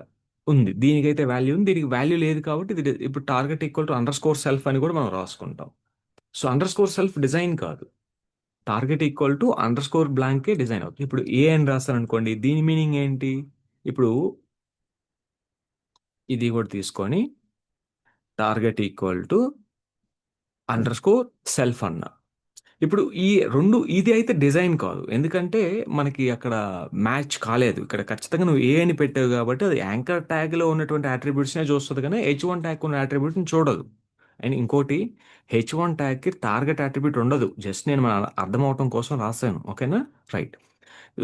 ఉంది. దీనికైతే వాల్యూ ఉంది. దీనికి వాల్యూ లేదు కాబట్టి ఇది ఇప్పుడు target equal to underscore self అని గూడా మనం రాసుకుంటాం. సో, అండర్‌స్కోర్ సెల్ఫ్ డిజైన్ కాదు. టార్గెట్ ఈక్వల్ టు అండర్‌స్కోర్ బ్లాంకే డిజైన్ అవుతుంది. ఇప్పుడు ఏ అని రాసాననుకోండి. దీని మీనింగ్ ఏంటి? ఇప్పుడు ఇది గూడా తీసుకొని target equal to underscore self అన్నా. ఇప్పుడు ఈ 2 ఇది అయితే డిజైన్ కాదు. ఎందుకంటే మనకి అక్కడ మ్యాచ్ కాలేదు. ఇక్కడ ఖచ్చితంగా నువ్వు ఏ అని పెట్టావు కాబట్టి అది యాంకర్ ట్యాగ్‌లో ఉన్నటువంటి అట్రిబ్యూట్స్‌నే చూస్తది గానీ హెచ్1 ట్యాగ్‌కి ఉన్న అట్రిబ్యూట్‌ని చూడదు. అండ్ ఇంకోటి హెచ్1 ట్యాగ్‌కి టార్గెట్ అట్రిబ్యూట్ ఉండదు. జస్ట్ నేను మన అర్థం అవ్వటం కోసం రాసాను. ఓకేనా? రైట్.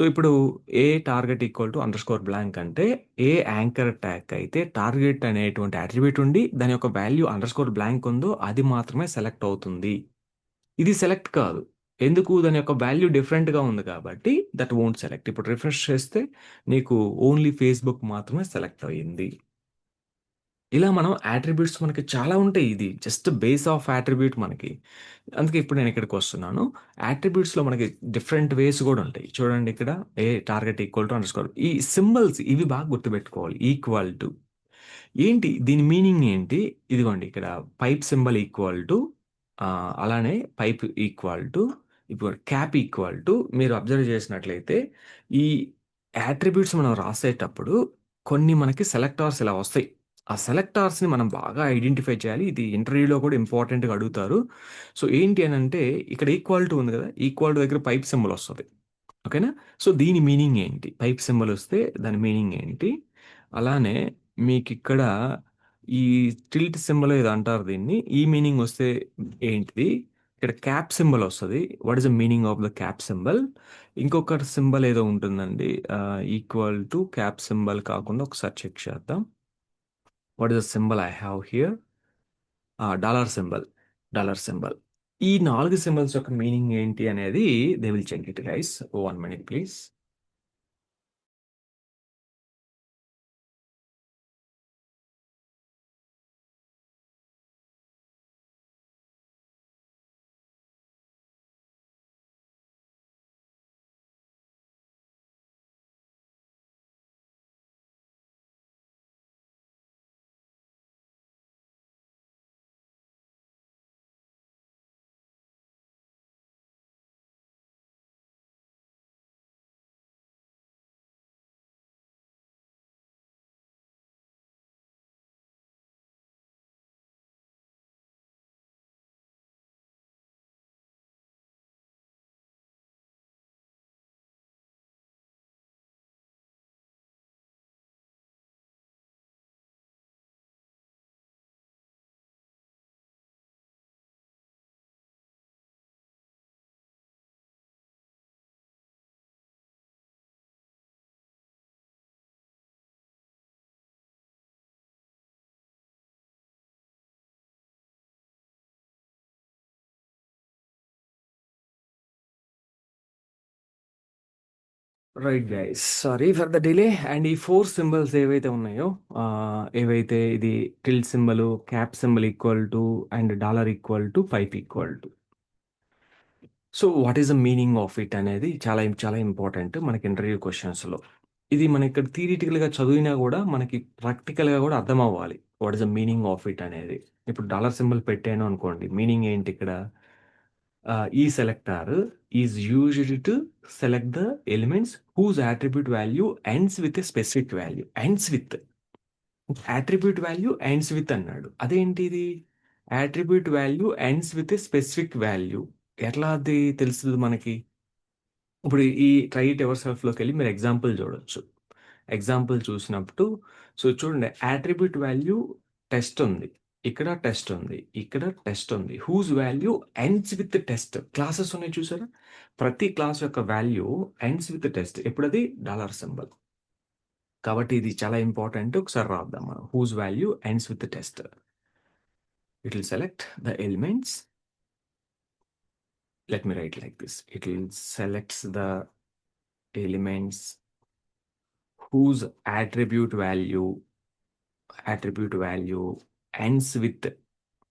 ఇప్పుడు a target equal to underscore blank అంటే ఏ యాంకర్ ట్యాగ్ అయితే టార్గెట్ అనేటువంటి అట్రిబ్యూట్ ఉండి దాని యొక్క వాల్యూ అండర్‌స్కోర్ బ్లాంక్ ఉందో అది మాత్రమే సెలెక్ట్ అవుతుంది. ఇది సెలెక్ట్ కాదు. ఎందుకు? దాని యొక్క వాల్యూ డిఫరెంట్‌గా ఉంది కాబట్టి దట్ వోంట్ సెలెక్ట్. ఇప్పుడు రిఫ్రెష్ చేస్తే నీకు ఓన్లీ ఫేస్‌బుక్ మాత్రమే సెలెక్ట్ అయింది. ఇలా మనం అట్రిబ్యూట్స్ మనకి చాలా ఉంటాయి. ఇది జస్ట్ బేస్ ఆఫ్ అట్రిబ్యూట్ మనకి. అందుకే ఇప్పుడు నేను ఇక్కడికొస్తున్నాను. అట్రిబ్యూట్స్‌లో మనకి డిఫరెంట్ వేస్ గూడా ఉంటాయి. చూడండి ఇక్కడ టార్గెట్ ఈక్వల్ టు అండర్‌స్కోర్ ఈ సింబల్స్ ఇవి బాగా గుర్తుపెట్టుకోవాలి. ఈక్వల్ టు ఏంటి? దీని మీనింగ్ ఏంటి? ఇదిగోండి ఇక్కడ పైప్ సింబల్ ఈక్వల్ టు అలానే పైప్ ఈక్వల్ టు ఇప్పుడు క్యాప్ ఈక్వల్ టు మీరు అబ్జర్వ్ చేసినట్లయితే ఈ అట్రిబ్యూట్స్ మనం రాసేటప్పుడు కొన్ని మనకి సెలెక్టార్స్ ఇలా వస్తాయి. ఆ సెలెక్టార్స్‌ని మనం బాగా ఐడెంటిఫై చేయాలి. ఇది ఇంటర్వ్యూలో కూడా ఇంపార్టెంట్‌గా అడుగుతారు. సో, ఏంటి అనంటే ఇక్కడ ఈక్వల్ టు ఉంది కదా! ఈక్వల్ టు దగ్గర పైప్ సింబల్ వస్తది. ఓకేనా? సో, దీని మీనింగ్ ఏంటి? పైప్ సింబల్ వస్తే దాని మీనింగ్ ఏంటి? అలానే మీకిక్కడ ఈ టిల్ట్ సింబల్ ఏదో అంటారు దీన్ని. ఈ మీనింగ్ వస్తే ఏంటిది? ఇక్కడ క్యాప్ సింబల్ వస్తది. What is the meaning of the cap symbol? ఇంకొక సింబల్ ఏదో ఉంటుందండి. ఈక్వల్ టు క్యాప్ సింబల్ కాకుండా ఒకసారి చెక్ చేద్దాం. What is the symbol I have here? Dollar symbol. Dollar symbol. ఈ 4 సింబల్స్ యొక్క మీనింగ్ ఏంటి అనేది they will check it guys. 1 minute please. Right guys, sorry for the delay. And ఈ four symbols ఏవైతే ఉన్నాయో, ఏవైతే ఇది tilt symbol, cap symbol equal to, and dollar equal to, pipe equal to. So what is the meaning of it అనేది చాలా చాలా important మనకి interview క్వశ్చన్స్లో. ఇది మన ఇక్కడ థియరిటికల్గా చదివినా కూడా మనకి ప్రాక్టికల్గా కూడా అర్థం అవ్వాలి what is the meaning of it అనేది. ఇప్పుడు డాలర్ సింబల్ పెట్టాను అనుకోండి, మీనింగ్ ఏంటి ఇక్కడ? ఈ selector is used to select the elements whose attribute value ends with a specific value. Ends with attribute value ends with అన్నాడు. అదేంటి ఇది? attribute value ends with a specific value. ఎట్లా అది తెలుస్తుంది మనకి? ఇప్పుడు ఈ ట్రై ఇట్ ఎవర్ సెల్ఫ్లోకి వెళ్ళి మీరు ఎగ్జాంపుల్ చూడొచ్చు. ఎగ్జాంపుల్ చూసినప్పుడు, సో చూడండి, attribute వాల్యూ టెస్ట్ ఉంది, ఇక్కడ టెస్ట్ ఉంది, ఇక్కడ టెస్ట్ ఉంది. Whose value ends with test. Classes ఉన్నాయి చూసారా? ప్రతి క్లాస్ యొక్క వాల్యూ ఎండ్స్ విత్ టెస్ట్. ఎప్పుడది? Dollar symbol. కాబట్టి ఇది చాలా ఇంపార్టెంట్. ఒకసారి రాద్దాం మనం. Whose value ends with test. It will select the elements. Let me write like this. It will selects the elements whose attribute value ends with,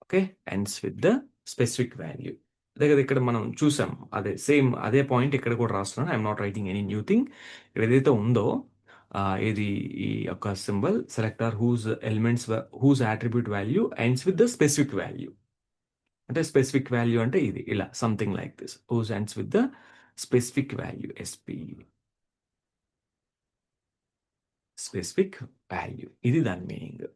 okay, ends with the specific value. అదే కదా ఇక్కడ మనం చూసాం, అదే same అదే point ఇక్కడ కూడా రాస్తున్నాను. I'm not writing any new thing. ఇక్కడ ఏదైతే ఉందో, ఇది ఈ యొక్క symbol selector whose elements whose attribute value ends with the specific value. అంటే స్పెసిఫిక్ వాల్యూ అంటే ఇది ఇలా something like this. Whose ends with the specific value, specific value. ఇది దాని మీనింగ్.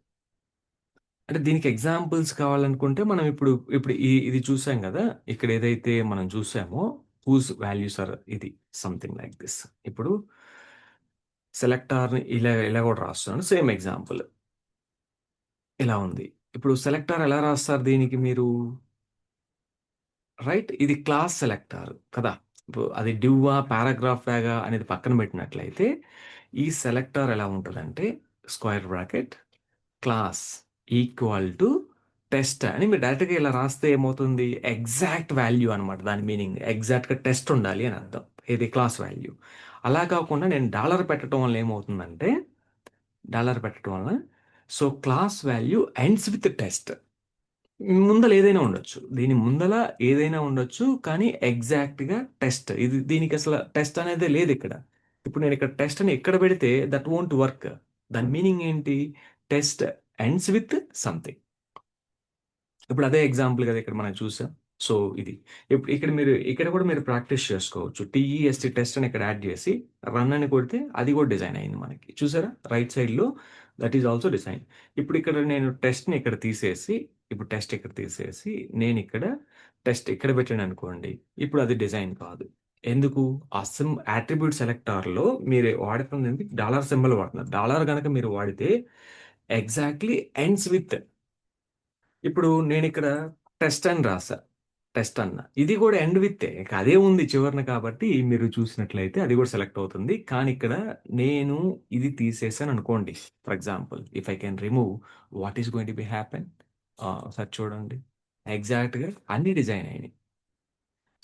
అంటే దీనికి ఎగ్జాంపుల్స్ కావాలనుకుంటే మనం ఇప్పుడు ఇప్పుడు ఇది చూసాం కదా, ఇక్కడ ఏదైతే మనం చూసామో హూజ్ వాల్యూస్ ఆర్ ఇది సంథింగ్ లైక్ దిస్. ఇప్పుడు సెలెక్టార్ని ఇలా ఇలా కూడా రాస్తున్నాను. సేమ్ ఎగ్జాంపుల్ ఇలా ఉంది. ఇప్పుడు సెలెక్టార్ ఎలా రాస్తారు దీనికి మీరు? రైట్, ఇది క్లాస్ సెలెక్టార్ కదా. ఇప్పుడు అది డివ్వా, పారాగ్రాఫ్ వేగా అనేది పక్కన పెట్టినట్లయితే, ఈ సెలెక్టార్ ఎలా ఉంటుందంటే square bracket class equal to test అని మీరు డైరెక్ట్గా ఇలా రాస్తే ఏమవుతుంది? ఎగ్జాక్ట్ వాల్యూ అనమాట. దాని మీనింగ్ ఎగ్జాక్ట్గా టెస్ట్ ఉండాలి అని అర్థం. ఇది క్లాస్ వాల్యూ. అలా కాకుండా నేను డాలర్ పెట్టడం వల్ల ఏమవుతుందంటే, డాలర్ పెట్టడం వల్ల so class value ends with test. ముందల ఏదైనా ఉండొచ్చు, దీని ముందల ఏదైనా ఉండొచ్చు, కానీ ఎగ్జాక్ట్గా టెస్ట్. ఇది దీనికి అసలు టెస్ట్ అనేది లేదు ఇక్కడ. ఇప్పుడు నేను ఇక్కడ టెస్ట్ అని ఎక్కడ పెడితే దట్ వోంట్ వర్క్. దాని మీనింగ్ ఏంటి? Test ends with something. ఇప్పుడు అదే ఎగ్జాంపుల్ కదా ఇక్కడ మనం చూసాం. సో ఇది ఇప్పుడు ఇక్కడ కూడా మీరు ప్రాక్టీస్ చేసుకోవచ్చు. టీఈఎస్టీ టెస్ట్ అని ఇక్కడ యాడ్ చేసి రన్ అని కొడితే అది కూడా డిజైన్ అయింది మనకి. చూసారా రైట్ సైడ్లో? That is also design. ఇప్పుడు ఇక్కడ నేను టెస్ట్ని ఇక్కడ తీసేసి, ఇప్పుడు టెస్ట్ ఇక్కడ తీసేసి నేను ఇక్కడ టెస్ట్ ఇక్కడ పెట్టాను అనుకోండి, ఇప్పుడు అది డిజైన్ కాదు. ఎందుకు? ఆ attribute సెలెక్టార్లో మీరు వాడుతుంది డాలర్ సింబల్ వాడుతున్నారు. డాలర్ కనుక మీరు వాడితే ఎగ్జాక్ట్లీ ఎండ్స్ విత్. ఇప్పుడు నేను ఇక్కడ టెస్ట్ అని రాసా, టెస్ట్ అన్న, ఇది కూడా ఎండ్ విత్ అదే ఉంది చివరన. కాబట్టి మీరు చూసినట్లయితే అది కూడా సెలెక్ట్ అవుతుంది. కానీ ఇక్కడ నేను ఇది తీసేసాను అనుకోండి, for example if I can remove, what is going to B happen? Sir చూడండి, ఎగ్జాక్ట్గా అన్ని డిజైన్ అయినాయి.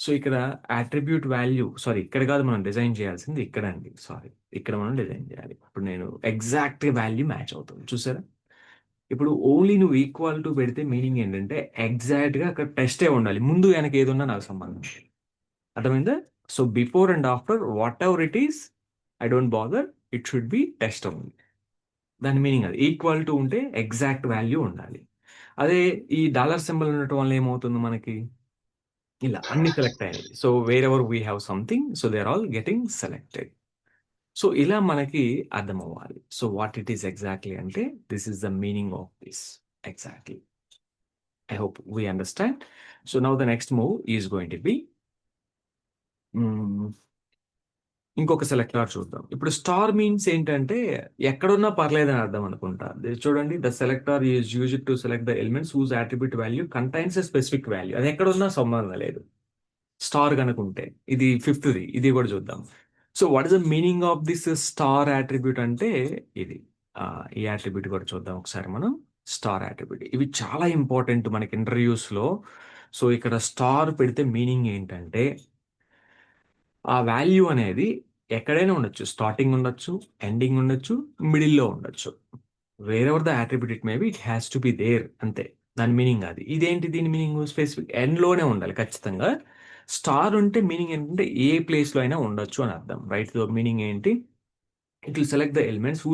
సో ఇక్కడ attribute వాల్యూ, సారీ ఇక్కడ కాదు మనం డిజైన్ చేయాల్సింది, ఇక్కడ అండి, సారీ ఇక్కడ మనం డిజైన్ చేయాలి. ఇప్పుడు నేను ఎగ్జాక్ట్ వాల్యూ మ్యాచ్ అవుతుంది చూసారా? ఇప్పుడు ఓన్లీ నువ్వు ఈక్వల్ టు పెడితే మీనింగ్ ఏంటంటే ఎగ్జాక్ట్గా అక్కడ టెస్టే ఉండాలి. ముందు వెనక ఏది ఉన్నా నాకు సంబంధం. అర్థమైందా? So before and after what ever it is, I don't bother, it should be test ఉంది. దాని మీనింగ్ అది. ఈక్వల్ టు ఉంటే ఎగ్జాక్ట్ వాల్యూ ఉండాలి. అదే ఈ డాలర్ సింబల్ ఉండటం వల్ల ఏమవుతుంది మనకి? ఇలా అన్ని సెలెక్ట్ అయ్యాయి. So wherever we have something, so they are all getting selected. So ఇలా మనకి అర్థం అవ్వాలి. So what it is exactly అంటే, this is the meaning of this exactly. I hope we understand. So now the next move is going to be ఇంకొక selector చూద్దాం. ఇప్పుడు star means ఏంటంటే ఎక్కడున్నా పర్లేదని అర్థం అనుకుంటా. చూడండి, the selector is used to select the elements whose attribute value contains a specific value. అది ఎక్కడున్నా సంబంధం లేదు స్టార్ కనుకుంటే. ఇది ఫిఫ్త్ది, ఇది కూడా చూద్దాం. So what is the meaning of this star attribute అంటే ఇది. ఈ attribute కూడా చూద్దాం ఒకసారి మనం. స్టార్ attribute ఇవి చాలా ఇంపార్టెంట్ మనకి ఇంటర్వ్యూస్లో. సో ఇక్కడ స్టార్ పెడితే మీనింగ్ ఏంటంటే, ఆ వాల్యూ అనేది ఎక్కడైనా ఉండొచ్చు. స్టార్టింగ్ ఉండొచ్చు, ఎండింగ్ ఉండొచ్చు, మిడిల్‌లో ఉండొచ్చు. Wherever the attribute it may be, it has to be there అంతే. దాని మీనింగ్ అది. ఇదేంటి దీని మీనింగ్ స్పెసిఫిక్ ఎండ్‌లోనే ఉండాలి ఖచ్చితంగా. స్టార్ ఉంటే మీనింగ్ ఏంటంటే ఏ ప్లేస్‌లో అయినా ఉండొచ్చు అని అర్థం. రైట్? సో, మీనింగ్ ఏంటి? It will select the elements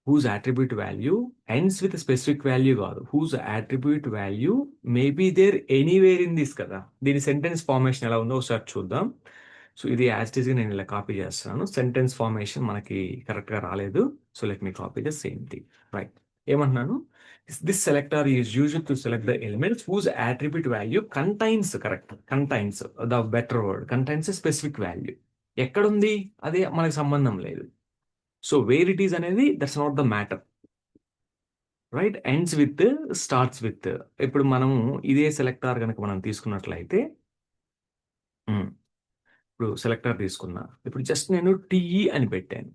whose attribute value ends with a specific value కాదు, whose attribute value may be there anywhere in this కదా. దీని సెంటెన్స్ ఫార్మేషన్ ఎలా ఉందో ఒకసారి చూద్దాం. సో ఇది యాజ్ ఇట్ ఈస్గా నేను ఇలా కాపీ చేస్తున్నాను. సెంటెన్స్ ఫార్మేషన్ మనకి కరెక్ట్గా రాలేదు. So let me copy the same thing. Right, ఏమంటున్నాను? This selector is used to select the elements whose attribute value contains, correct, contains the better word, contains specific value. ఎక్కడుంది అదే మనకి సంబంధం లేదు. సో వేర్ ఇట్ ఈస్ అనేది that's not the matter. Right, ends with, starts with. ఇప్పుడు మనము ఇదే selector కనుక మనం తీసుకున్నట్లయితే, ఉమ్, ఇప్పుడు సెలెక్టార్ తీసుకున్నా, ఇప్పుడు జస్ట్ నేను టీఈ అని పెట్టాను.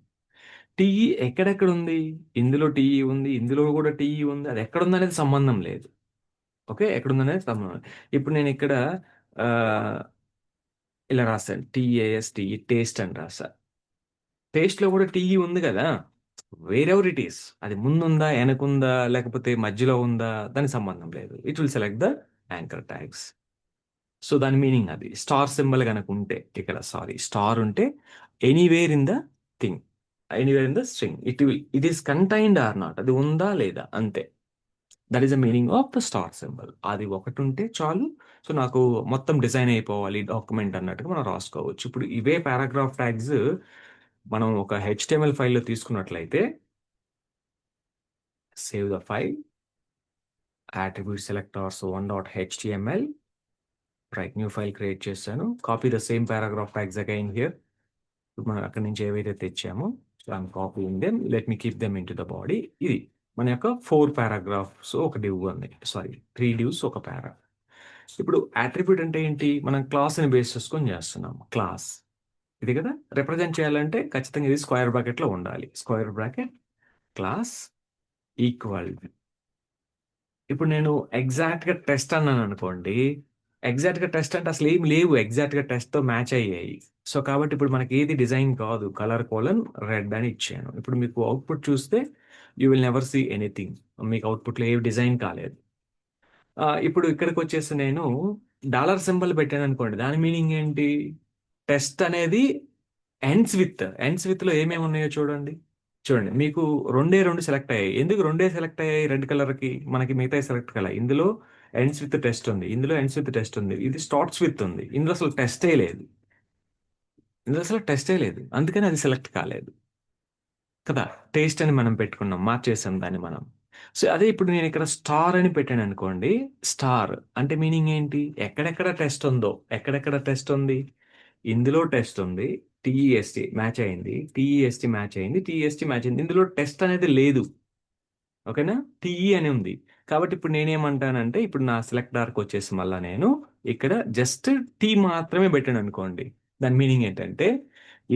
టీఈ ఎక్కడెక్కడ ఉంది? ఇందులో టీఈ ఉంది, ఇందులో కూడా టీఈ ఉంది. అది ఎక్కడుంది అనేది సంబంధం లేదు. ఓకే, ఎక్కడుంది అనేది సంబంధం లేదు. ఇప్పుడు నేను ఇక్కడ ఆ, ఇలా రాశాను, టీఏఎస్టీ, టేస్ట్ అని రాసా. టేస్ట్లో కూడా టీఈ ఉంది కదా. వేర్ ఎవర్ ఇట్ ఈస్, అది ముందుందా, వెనకుందా, లేకపోతే మధ్యలో ఉందా, దానికి సంబంధం లేదు. It will select the anchor tags. So దాని మీనింగ్ అది. స్టార్ సింబల్ కనుక ఉంటే ఇక్కడ, సారీ, స్టార్ ఉంటే anywhere in the thing, anywhere in the string, it is contained or not, అది ఉందా లేదా అంతే. That is the meaning of the star symbol. అది ఒకటి ఉంటే చాలు. సో నాకు మొత్తం డిజైన్ అయిపోవాలి డాక్యుమెంట్ అన్నట్టుగా మనం రాసుకోవచ్చు. ఇప్పుడు ఇవే పారాగ్రాఫ్ ట్యాగ్స్ మనం ఒక హెచ్టిఎంఎల్ ఫైల్లో తీసుకున్నట్లయితే, save the file, attribute selectors 1.html, right, new file create చేశాను. Copy the same paragraph tags again here. మనం అక్కడి నుంచి ఏవైతే తెచ్చామో, so I'm copying them, let me keep them into the body. ఇది మన యొక్క 4 పారాగ్రాఫ్స్ ఒక డివ్ ఉంది, సారీ 3 divs ఒక పారా. ఇప్పుడు అట్రిబ్యూట్ అంటే ఏంటి? మనం క్లాస్ని బేస్ చేసుకొని చేస్తున్నాం. క్లాస్ ఇది కదా, రిప్రజెంట్ చేయాలంటే ఖచ్చితంగా ఇది స్క్వేర్ బ్రాకెట్లో ఉండాలి. Square bracket class equal. ఇప్పుడు నేను ఎగ్జాక్ట్గా టెస్ట్ అన్నాను అనుకోండి, ఎగ్జాక్ట్గా టెస్ట్ అంటే అసలు ఏమి లేవు ఎగ్జాక్ట్గా టెస్ట్తో మ్యాచ్ అయ్యాయి. సో కాబట్టి ఇప్పుడు మనకి ఏది డిజైన్ కాదు, కలర్ కోలన్ రెడ్ అని ఇచ్చాను. ఇప్పుడు మీకు అవుట్పుట్ చూస్తే you will never see anything. మీకు అవుట్పుట్లో ఏ డిజైన్ కాలేదు. ఇప్పుడు ఇక్కడికి వచ్చేసి నేను డాలర్ సింబల్ పెట్టాను అనుకోండి, దాని మీనింగ్ ఏంటి? టెస్ట్ అనేది ఎండ్స్ విత్లో ఏమేమి ఉన్నాయో చూడండి. చూడండి, మీకు రెండు సెలెక్ట్ అయ్యాయి. ఎందుకు రెండే సెలెక్ట్ అయ్యాయి? రెడ్ కలర్కి మనకి మిగతా సెలెక్ట్ కల. ఇందులో ఎండ్స్ విత్ టెస్ట్ ఉంది, ఇందులో ఎండ్స్ విత్ టెస్ట్ ఉంది, ఇది స్టార్ట్స్ విత్ ఉంది. ఇందులో అసలు టెస్టే లేదు, అందుకని అది సెలెక్ట్ కాలేదు కదా. టేస్ట్ అని మనం పెట్టుకున్నాం, మార్చేసాం దాన్ని మనం. సో అదే ఇప్పుడు నేను ఇక్కడ స్టార్ అని పెట్టాను అనుకోండి. స్టార్ అంటే మీనింగ్ ఏంటి? ఎక్కడెక్కడ టెస్ట్ ఉంది? ఇందులో టెస్ట్ ఉంది, టీఈఎస్టీ మ్యాచ్ అయింది, టీఈఎస్టీ మ్యాచ్ అయింది, టీఈఎస్టీ మ్యాచ్ అయింది. ఇందులో టెస్ట్ అనేది లేదు. ఓకేనా, టీఈ అని ఉంది. కాబట్టి ఇప్పుడు నేనేమంటానంటే, ఇప్పుడు నా సెలెక్టార్కి వచ్చేసి మళ్ళీ నేను ఇక్కడ జస్ట్ టీ మాత్రమే పెట్టాను అనుకోండి. దాని మీనింగ్ ఏంటంటే,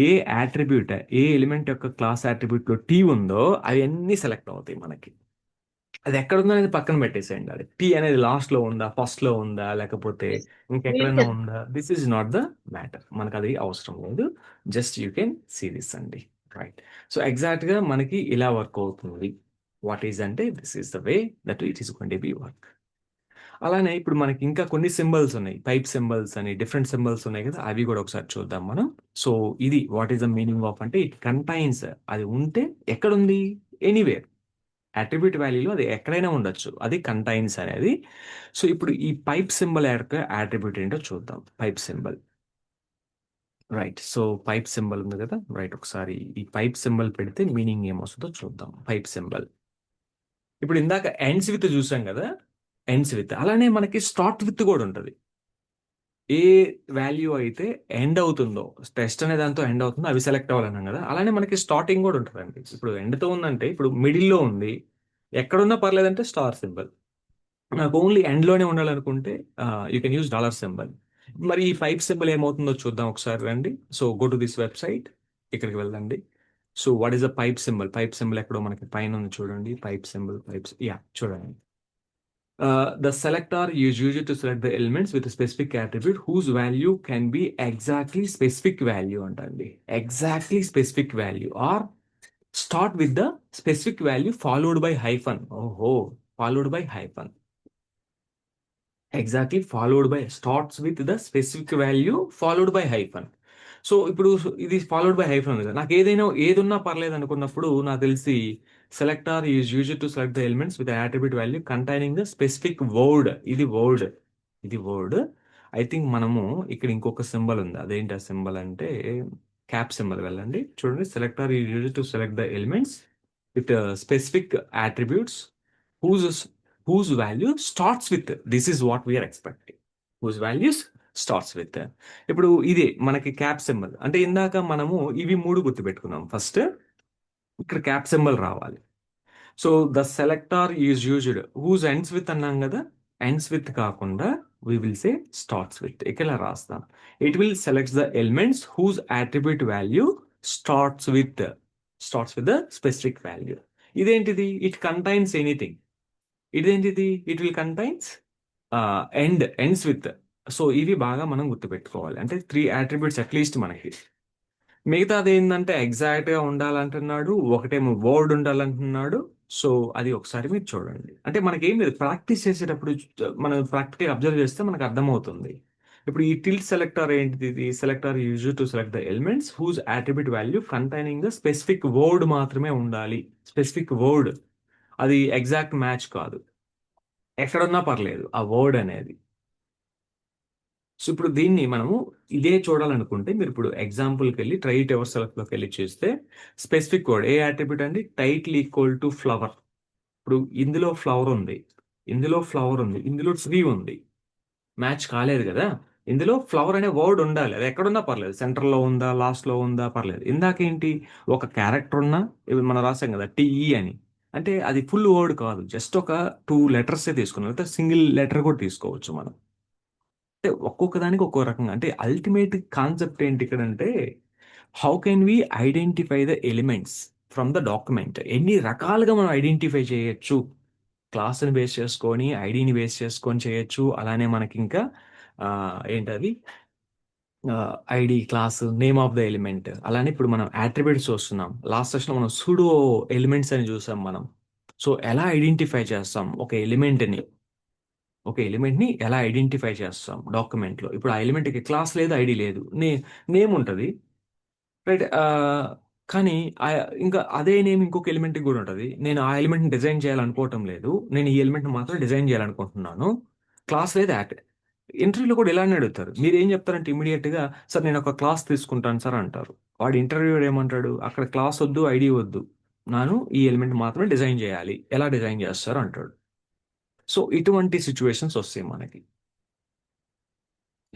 ఏ యాట్రిబ్యూట్, ఏ ఎలిమెంట్ యొక్క క్లాస్ యాట్రిబ్యూట్లో టీ ఉందో అవన్నీ సెలెక్ట్ అవుతాయి మనకి. అది ఎక్కడ ఉందో అనేది పక్కన పెట్టేసేయండి. అది టీ అనేది లాస్ట్లో ఉందా, ఫస్ట్లో ఉందా, లేకపోతే ఇంకెక్కడైనా ఉందా, this is not the matter. మనకు అది అవసరం లేదు. Just you can see this అండి. రైట్, సో ఎగ్జాక్ట్గా మనకి ఇలా వర్క్ అవుతుంది. వాట్ ఈజ్ అంటే, this is the way that it is going to be work. అలానే ఇప్పుడు మనకి ఇంకా కొన్ని సింబల్స్ ఉన్నాయి, పైప్ సింబల్స్ అని డిఫరెంట్ సింబల్స్ ఉన్నాయి కదా, అవి కూడా ఒకసారి చూద్దాం మనం. సో ఇది what is the meaning of అంటే, ఇట్ కంటైన్స్, అది ఉంటే ఎక్కడుంది? ఎనీవేర్. అట్రిబ్యూట్ వాల్యూలో అది ఎక్కడైనా ఉండొచ్చు, అది కంటైన్స్ అనేది. సో ఇప్పుడు ఈ పైప్ సింబల్ యొక్క అట్రిబ్యూట్ ఏంటో చూద్దాం. Pipe symbol, right. So pipe symbol ఉంది కదా, రైట్. ఒకసారి ఈ పైప్ సింబల్ పెడితే మీనింగ్ ఏమొస్తుందో చూద్దాం. పైప్ సింబల్, ఇప్పుడు ఇందాక ఎండ్స్ విత్ చూసాం కదా, ఎండ్స్ విత్. అలానే మనకి స్టార్ట్ విత్ కూడా ఉంటుంది. ఏ వాల్యూ అయితే ఎండ్ అవుతుందో, టెస్ట్ అనే దాంతో ఎండ్ అవుతుందో అవి సెలెక్ట్ అవ్వాలన్నాం కదా, అలానే మనకి స్టార్టింగ్ కూడా ఉంటుందండి. ఇప్పుడు ఎండ్తో ఉందంటే, ఇప్పుడు మిడిల్లో ఉంది, ఎక్కడున్నా పర్లేదంటే స్టార్ సింబల్. నాకు ఓన్లీ ఎండ్లోనే ఉండాలనుకుంటే you can use dollar symbol. మరి ఈ పైప్ సింబల్ ఏమవుతుందో చూద్దాం ఒకసారి రండి. So go to this website, ఇక్కడికి వెళ్ళండి. So what is the pipe symbol? Pipe symbol ఎక్కడో మనకి పైన ఉంది చూడండి. పైప్ సింబల్, పైప్స్, యా చూడండి. The selector is used to select the elements with a specific attribute whose value can be exactly specific value అంటండి. Exactly specific value or start with the specific value followed by hyphen. Oh, followed by hyphen. Exactly followed by starts with the specific value followed by hyphen. So ఇప్పుడు ఇది followed by hyphen ఉంది కదా, నాకు ఏదైనా ఏదున్నా పర్లేదు అనుకున్నప్పుడు నాకు తెలిసి selector is used to select the elements with attribute value containing the specific word. ఇది వర్డ్. ఐ థింక్ మనము ఇక్కడ ఇంకొక సింబల్ ఉంది, అదేంటి ఆ సింబల్ అంటే క్యాప్ సింబల్. వెళ్ళండి చూడండి, selector is used to select the elements with specific attributes whose whose value starts with this is what we are expecting. whose values starts with. ఇప్పుడు ఇది మనకి క్యాప్ సింబల్ అంటే ఇందాక మనము ఇవి మూడు గుర్తుపెట్టుకున్నాం. ఫస్ట్ ఇక్కడ క్యాప్ సింబల్ రావాలి. So the selector is used whose ends with అన్నాం కదా, ఎండ్స్ విత్ కాకుండా we will say starts with. ఇక్కడ రాస్తాం, it will selects the elements whose attribute value starts with the specific value. ఇదేంటిది? It contains anything. ఇదేంటిది? It will contains ends with. So ఇవి బాగా మనం గుర్తుపెట్టుకోవాలి. అంటే 3 attributes అట్లీస్ట్ మనకి. మిగతాది ఏంటంటే ఎగ్జాక్ట్గా ఉండాలంటున్నాడు, ఒకటేమో వర్డ్ ఉండాలంటున్నాడు. సో అది ఒకసారి మీరు చూడండి. అంటే మనకి ఏం లేదు, ప్రాక్టీస్ చేసేటప్పుడు మనం ప్రాక్టికల్ అబ్జర్వ్ చేస్తే మనకు అర్థమవుతుంది. ఇప్పుడు ఈ టిల్ట్ సెలెక్టర్ ఏంటిది? Selector use to select the elements whose attribute value containing the specific word మాత్రమే ఉండాలి. స్పెసిఫిక్ వర్డ్, అది ఎగ్జాక్ట్ మ్యాచ్ కాదు, ఎక్కడున్నా పర్లేదు ఆ వర్డ్ అనేది. సో ఇప్పుడు దీన్ని మనము ఇదే చూడాలనుకుంటే మీరు ఇప్పుడు ఎగ్జాంపుల్కి వెళ్ళి ట్రై ఇట్ ఎవర్ సెల్ఫ్లోకి వెళ్ళి చూస్తే స్పెసిఫిక్ వర్డ్ ఏ అట్రిబ్యూట్ అండి? Title equal to flower. ఇప్పుడు ఇందులో ఫ్లవర్ ఉంది, ఇందులో ట్రీ ఉంది, మ్యాచ్ కాలేదు కదా. ఇందులో ఫ్లవర్ అనే వర్డ్ ఉండాలి, అది ఎక్కడున్నా పర్లేదు, సెంటర్లో ఉందా లాస్ట్లో ఉందా పర్లేదు. ఇందాకేంటి, ఒక క్యారెక్టర్ ఉన్నా ఇప్పుడు మనం రాసాం కదా టిఈ అని, అంటే అది ఫుల్ వర్డ్ కాదు, జస్ట్ ఒక 2 letters తీసుకున్నాం, లేకపోతే సింగిల్ లెటర్ కూడా తీసుకోవచ్చు మనం. అంటే ఒక్కొక్క దానికి ఒక్కో రకంగా. అంటే అల్టిమేట్ కాన్సెప్ట్ ఏంటి ఇక్కడ అంటే, how can we identify the elements from the document. ఎన్ని రకాలుగా మనం ఐడెంటిఫై చేయొచ్చు, క్లాస్ని బేస్ చేసుకొని, ఐడిని బేస్ చేసుకొని చేయొచ్చు. అలానే మనకి ఇంకా ఏంటది, ID, class, name of the element. అలానే ఇప్పుడు మనం అట్రిబ్యూట్స్ చూస్తున్నాం, లాస్ట్ సెషన్లో మనం సూడో ఎలిమెంట్స్ అని చూసాం మనం. సో ఎలా ఐడెంటిఫై చేస్తాం ఒక ఎలిమెంట్ని ఎలా ఐడెంటిఫై చేస్తాం డాక్యుమెంట్లో. ఇప్పుడు ఆ ఎలిమెంట్కి క్లాస్ లేదు, ఐడి లేదు, నేమ్ ఉంటుంది, రైట్. కానీ ఇంకా అదే నేమ్ ఇంకొక ఎలిమెంట్కి కూడా ఉంటుంది. నేను ఆ ఎలిమెంట్ని డిజైన్ చేయాలనుకోవటం లేదు, నేను ఈ ఎలిమెంట్ని మాత్రం డిజైన్ చేయాలనుకుంటున్నాను, క్లాస్ లేదు, ఇంటర్వ్యూలో కూడా ఇలానే అడుగుతారు. మీరు ఏం చెప్తారంటే ఇమీడియట్గా, సార్ నేను ఒక క్లాస్ తీసుకుంటాను సార్ అంటారు. వాడు ఇంటర్వ్యూ ఏమంటాడు, అక్కడ క్లాస్ వద్దు, ఐడి వద్దు, నేను ఈ ఎలిమెంట్ మాత్రమే డిజైన్ చేయాలి, ఎలా డిజైన్ చేస్తారు అంటాడు. సో ఇటువంటి సిచ్యువేషన్స్ వస్తాయి మనకి.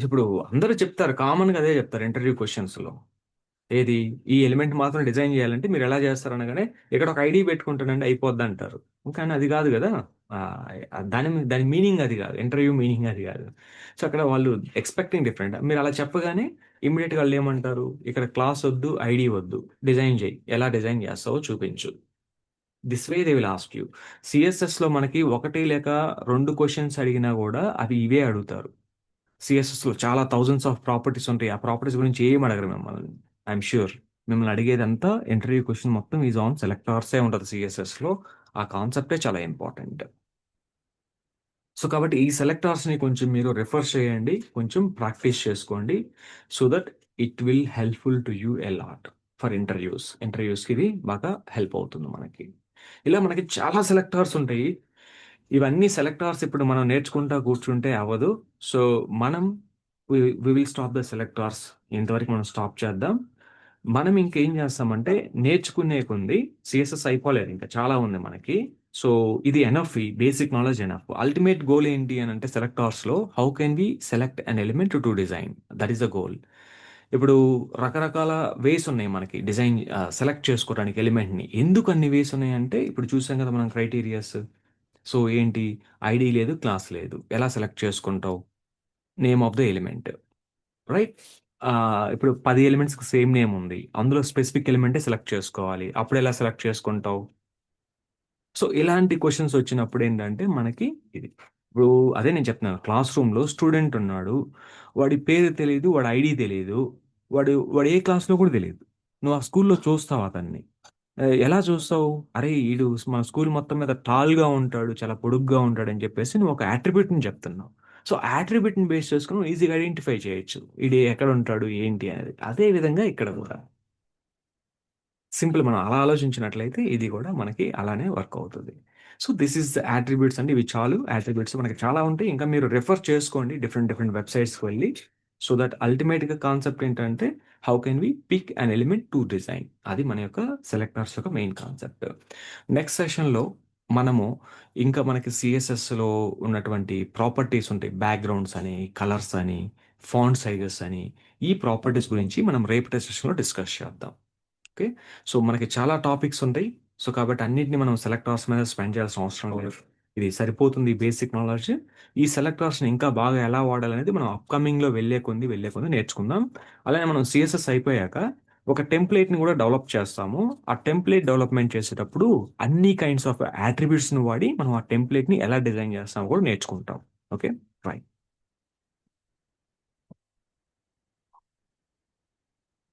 ఇప్పుడు అందరూ చెప్తారు, కామన్గా అదే చెప్తారు ఇంటర్వ్యూ క్వశ్చన్స్లో. ఏది, ఈ ఎలిమెంట్ మాత్రం డిజైన్ చేయాలంటే మీరు ఎలా చేస్తారు అనగానే, ఇక్కడ ఒక ఐడి పెట్టుకుంటానండి అయిపోద్ది అంటారు. కానీ అది కాదు కదా, ఆ, దాని మీనింగ్ అది కాదు, ఇంటర్వ్యూ మీనింగ్ అది కాదు. సో అక్కడ వాళ్ళు ఎక్స్పెక్టింగ్ డిఫరెంట్. మీరు అలా చెప్పగానే ఇమ్మీడియట్గా వాళ్ళు ఏమంటారు, ఇక్కడ క్లాస్ వద్దు, ఐడి వద్దు, డిజైన్ చేయి, ఎలా డిజైన్ చేస్తావో చూపించు. This way they will ask you. సిఎస్ఎస్లో మనకి 1 లేక 2 క్వశ్చన్స్ అడిగినా కూడా అవి ఇవే అడుగుతారు. సిఎస్ఎస్లో చాలా థౌజండ్స్ ఆఫ్ ప్రాపర్టీస్ ఉంటాయి, ఆ ప్రాపర్టీస్ గురించి ఏం అడగరు మిమ్మల్ని. ఐఎమ్ ష్యూర్ మిమ్మల్ని అడిగేదంతా ఇంటర్వ్యూ క్వశ్చన్ మొత్తం ఈజ్ ఆన్ సెలెక్టార్సే ఉంటుంది సిఎస్ఎస్లో. ఆ కాన్సెప్టే చాలా ఇంపార్టెంట్. సో కాబట్టి ఈ సెలెక్టార్స్ని కొంచెం మీరు రిఫర్ చేయండి, కొంచెం ప్రాక్టీస్ చేసుకోండి, so that it will helpful to you a lot for ఇంటర్వ్యూస్కి ఇది బాగా హెల్ప్ అవుతుంది మనకి. ఇలా మనకి చాలా సెలెక్టార్స్ ఉంటాయి. ఇవన్నీ సెలెక్టార్స్ ఇప్పుడు మనం నేర్చుకుంటా కూర్చుంటే అవ్వదు. సో మనం వి విల్ స్టాప్ ద సెలెక్టార్స్. ఇంతవరకు మనం స్టాప్ చేద్దాం. మనం ఇంకేం చేస్తామంటే, నేర్చుకునే కొంది సిఎస్ఎస్ అయిపోలేదు, ఇంకా చాలా ఉంది మనకి. సో ఇది ఎనఫ్, ఈ basic knowledge enough. Ultimate goal ఏంటి అని అంటే సెలెక్టార్స్లో, how can we select an element to design, that is the goal. ఇప్పుడు రకరకాల వేస్ ఉన్నాయి మనకి డిజైన్ సెలెక్ట్ చేసుకోవడానికి ఎలిమెంట్ని. ఎందుకు అన్ని వేస్ ఉన్నాయంటే, ఇప్పుడు చూసాం కదా మనం క్రైటీరియాస్. సో ఏంటి, ఐడి లేదు, క్లాస్ లేదు, ఎలా సెలెక్ట్ చేసుకుంటావు? Name of the element, right. ఇప్పుడు 10 ఎలిమెంట్స్కి సేమ్ నేమ్ ఉంది, అందులో స్పెసిఫిక్ ఎలిమెంటే సెలెక్ట్ చేసుకోవాలి, అప్పుడు ఎలా సెలెక్ట్ చేసుకుంటావు? సో ఇలాంటి క్వశ్చన్స్ వచ్చినప్పుడు ఏంటంటే మనకి ఇది ఇప్పుడు అదే నేను చెప్తున్నాను. క్లాస్ రూమ్‌లో స్టూడెంట్ ఉన్నాడు. వాడి పేరు తెలీదు. వాడి ఐడీ తెలీదు. వాడు ఏ క్లాస్‌లో కూడా తెలీదు. నువ్వు ఆ స్కూల్‌లో చూస్తావు అతన్ని. ఎలా చూస్తావు? అరే! ఈడు మన స్కూల్ మొత్తం మీద టాల్‌గా ఉంటాడు. చాలా పొడుగ్గా ఉంటాడని చెప్పేసి నువ్వు ఒక అట్రిబ్యూట్‌ని చెప్తున్నావు. సో, ఆ అట్రిబ్యూట్‌ని బేస్ చేసుకొని నువ్వు ఈజీగా ఐడెంటిఫై చేయొచ్చు. ఈడు ఎక్కడుంటాడు? ఏంటి అనేది. అదే విధంగా ఇక్కడ కూడా. సింపుల్ మనం అలా ఆలోచించినట్లయితే ఇది కూడా మనకి అలానే వర్క్ అవుతుంది. So, this is the attributes అండి. ఇవి చాలు. అట్రిబ్యూట్స్ మనకి చాలా ఉంటాయి. ఇంకా మీరు రిఫర్ చేసుకోండి డిఫరెంట్ డిఫరెంట్ వెబ్‌సైట్స్‌కి వెళ్లి. సో దట్ అల్టిమేట్‌గా కాన్సెప్ట్ ఏంటంటే how can we pick an element to design. అది మన యొక్క సెలెక్టర్స్ యొక్క మెయిన్ కాన్సెప్ట్. నెక్స్ట్ సెషన్‌లో మనము ఇంకా మనకి సీఎస్ఎస్‌లో ఉన్నటువంటి ప్రాపర్టీస్ ఉంటాయి. బ్యాక్‌గ్రౌండ్స్ అని, కలర్స్ అని, ఫాంట్ సైజెస్ అని ఈ ప్రాపర్టీస్ గురించి మనం రేపటి సెషన్‌లో డిస్కస్ చేద్దాం. ఓకే. సో, మనకి చాలా టాపిక్స్ ఉంటాయి. సో, కాబట్టి అన్నిటిని మనం సెలెక్టార్స్ మీద స్పెండ్ చేయాల్సిన అవసరం లేదు. ఇది సరిపోతుంది ఈ బేసిక్ నాలెడ్జ్. ఈ సెలెక్టార్స్‌ని ఇంకా బాగా ఎలా వాడాలనేది మనం అప్‌కమింగ్‌లో వెళ్ళే కొద్దీ నేర్చుకుందాం. అలానే మనం సీఎస్ఎస్ అయిపోయాక ఒక టెంప్లేట్‌ని కూడా డెవలప్ చేస్తాము. ఆ టెంప్లేట్ డెవలప్‌మెంట్ చేసేటప్పుడు అన్ని కైండ్స్ ఆఫ్ అట్రిబ్యూట్స్‌ని వాడి మనం ఆ టెంప్లేట్‌ని ఎలా డిజైన్ చేస్తామో కూడా నేర్చుకుంటాం. ఓకే. రైట్.